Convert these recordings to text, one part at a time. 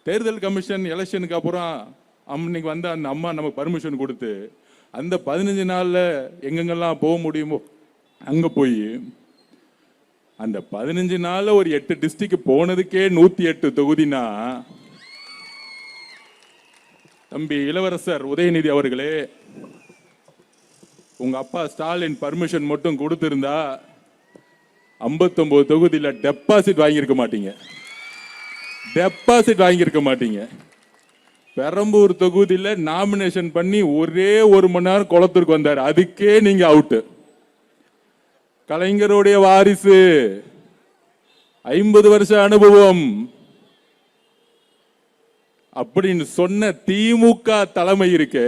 தேர்தல் கமிஷன் எலெக்ஷனுக்கு அப்புறம் அன்னைக்கு வந்து அந்த அம்மா நமக்கு பர்மிஷன் கொடுத்து அந்த 15 நாள்ல எங்கெங்கெல்லாம் போக முடியுமோ அங்க போய் அந்த 15 நாள்ல ஒரு 8 டிஸ்ட்ரிக்ட் போனதுக்கே 108 தொகுதினா தம்பி இளவரசர் உதயநிதி அவர்களே, உங்க அப்பா ஸ்டாலின் பர்மிஷன் மட்டும் கொடுத்திருந்தா 59 தொகுதியில டெபாசிட் வாங்கியிருக்க மாட்டீங்க. பெரம்பூர் தொகுதியில நாமினேஷன் பண்ணி ஒரே 1 மணி நேரம் குளத்தூருக்கு வந்தார், அதுக்கே நீங்க அவுட். கலைஞருடைய வாரிசு, 50 வருஷ அனுபவம் அப்படின்னு சொன்ன திமுக தலைமை இருக்கு.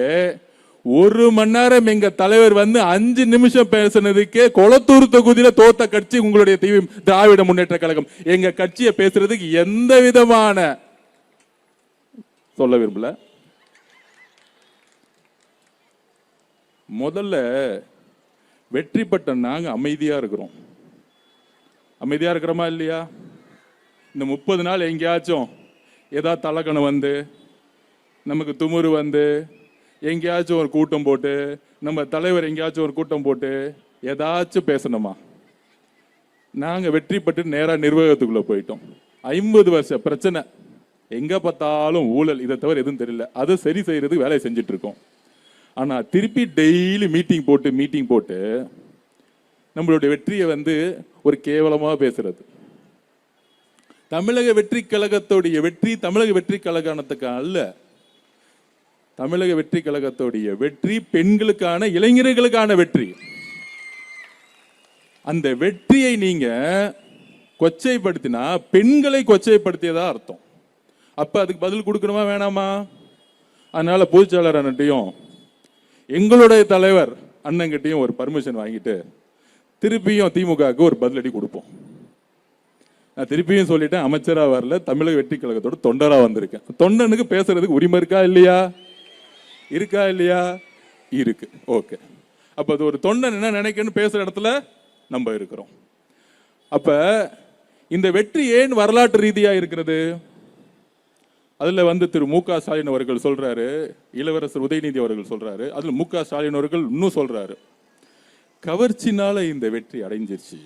1 மணி நேரம் எங்க தலைவர் வந்து 5 நிமிஷம் பேசினதுக்கே கொளத்தூர் தொகுதியில தோத்த கட்சி உங்களுடைய திராவிட முன்னேற்ற கழகம். எங்க கட்சியை பேசுறதுக்கு எந்த விதமான சொல்ல விரும்பல. முதல்ல வெற்றி பெற்ற நாங்க அமைதியா இருக்கிறோமா இல்லையா? இந்த 30 நாள் எங்கேயாச்சும் ஏதாவது தலக்கணம் வந்து நமக்கு துமுறு வந்து எங்கேயாச்சும் ஒரு கூட்டம் போட்டு நம்ம தலைவர் எங்கேயாச்சும் ஒரு கூட்டம் போட்டு ஏதாச்சும் பேசணுமா? நாங்க வெற்றி பெற்று நேரா நிர்வாகத்துக்குள்ள போயிட்டோம். 50 வருஷ பிரச்சனை, எங்க பார்த்தாலும் ஊழல், இதை தவிர எதுவும் தெரியல. அதை சரி செய்யறதுக்கு வேலையை செஞ்சுட்டு இருக்கோம். ஆனா திருப்பி டெய்லி மீட்டிங் போட்டு நம்மளுடைய வெற்றியை வந்து ஒரு கேவலமா பேசுறது. தமிழக வெற்றி கழகத்தோடைய வெற்றி தமிழக வெற்றி கழகத்துக்கு அல்ல. தமிழக வெற்றி கழகத்தோடைய வெற்றி பெண்களுக்கான, இளைஞர்களுக்கான வெற்றி. அந்த வெற்றியை நீங்க கொச்சைப்படுத்தினா பெண்களை கொச்சைப்படுத்தியதா அர்த்தம். அப்ப அதுக்கு பதில் கொடுக்கணுமா வேணாமா? அதனால பொதுச்செயலாளர் அண்ணன்ட்டையும் எங்களுடைய தலைவர் அண்ணன்கிட்டையும் ஒரு பர்மிஷன் வாங்கிட்டு திருப்பியும் திமுகவுக்கு ஒரு பதிலடி கொடுப்போம். நான் திருப்பியும் சொல்லிட்டேன், அமைச்சரா வரல, தமிழக வெற்றி கழகத்தோட தொண்டரா வந்திருக்கேன். தொண்டனுக்கு பேசுறதுக்கு உரிமை இருக்கா இல்லையா? இருக்கு. ஓகே. அப்ப அது ஒரு தொண்டன் என்ன நினைக்கன்னு பேசுற இடத்துல நம்ம இருக்கிறோம். அப்ப இந்த வெற்றி ஏன் வரலாற்று ரீதியா இருக்கிறது? அதுல வந்து திரு மு க ஸ்டாலின் அவர்கள் சொல்றாரு, இளவரசர் உதயநிதி அவர்கள் சொல்றாரு, அதுல மு க ஸ்டாலின் அவர்கள் இன்னும் சொல்றாரு, கவர்ச்சினால இந்த வெற்றி அடைஞ்சிருச்சு.